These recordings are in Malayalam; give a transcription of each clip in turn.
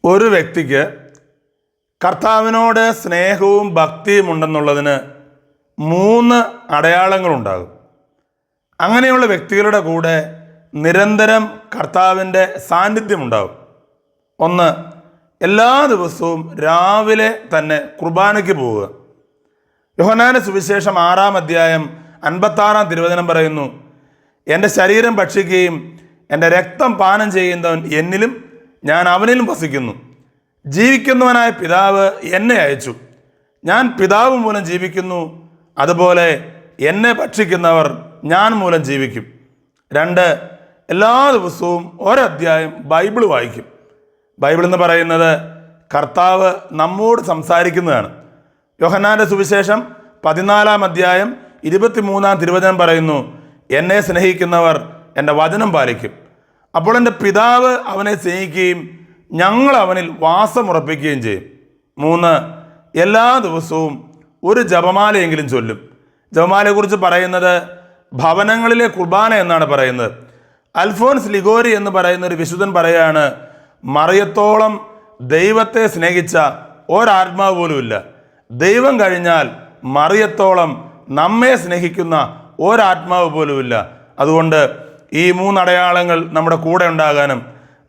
ഒരു വ്യക്തിക്ക് കർത്താവിനോട് സ്നേഹവും ഭക്തിയും ഉണ്ടെന്നുള്ളതിന് 3 അടയാളങ്ങളുണ്ടാകും. അങ്ങനെയുള്ള വ്യക്തികളുടെ കൂടെ നിരന്തരം കർത്താവിൻ്റെ സാന്നിധ്യമുണ്ടാകും. 1, എല്ലാ ദിവസവും രാവിലെ തന്നെ കുർബാനയ്ക്ക് പോവുക. യോഹന്നാന്റെ സുവിശേഷം 6-ാം അധ്യായം 56-ാം തിരുവചനം പറയുന്നു, എൻ്റെ ശരീരം ഭക്ഷിക്കുകയും എൻ്റെ രക്തം പാനം ചെയ്യുന്നവൻ എന്നിലും ഞാൻ അവനിലും വസിക്കുന്നു. ജീവിക്കുന്നവനായ പിതാവ് എന്നെ അയച്ചു. ഞാൻ പിതാവ് മൂലം ജീവിക്കുന്നു, അതുപോലെ എന്നെ ഭക്ഷിക്കുന്നവർ ഞാൻ മൂലം ജീവിക്കും. 2, എല്ലാ ദിവസവും ഒരധ്യായം ബൈബിൾ വായിക്കും. ബൈബിൾ എന്ന് പറയുന്നത് കർത്താവ് നമ്മോട് സംസാരിക്കുന്നതാണ്. യോഹന്നാന്റെ സുവിശേഷം 14-ാം അധ്യായം 23-ാം തിരുവചനം പറയുന്നു, എന്നെ സ്നേഹിക്കുന്നവർ എൻ്റെ വചനം പാലിക്കും. അപ്പോൾ എൻ്റെ പിതാവ് അവനെ സ്നേഹിക്കുകയും ഞങ്ങൾ അവനിൽ വാസമുറപ്പിക്കുകയും ചെയ്യും. 3, എല്ലാ ദിവസവും ഒരു ജപമാലയെങ്കിലും ചൊല്ലും. ജപമാലയെക്കുറിച്ച് പറയുന്നത് ഭവനങ്ങളിലെ കുർബാന എന്നാണ് പറയുന്നത്. അൽഫോൻസ് ലിഗോരി എന്ന് പറയുന്ന ഒരു വിശുദ്ധൻ പറയുകയാണ്, മറിയത്തോളം ദൈവത്തെ സ്നേഹിച്ച ഒരാത്മാവ് പോലുമില്ല. ദൈവം കഴിഞ്ഞാൽ മറിയത്തോളം നമ്മെ സ്നേഹിക്കുന്ന ഒരാത്മാവ് പോലുമില്ല. അതുകൊണ്ട് ഈ 3 അടയാളങ്ങൾ നമ്മുടെ കൂടെ ഉണ്ടാകാനും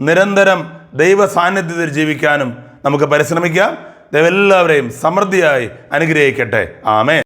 നിരന്തരം ദൈവ സാന്നിധ്യത്തിൽ ജീവിക്കാനും നമുക്ക് പരിശ്രമിക്കാം. ദൈവം എല്ലാവരെയും സമൃദ്ധിയായി അനുഗ്രഹിക്കട്ടെ. ആമേൻ.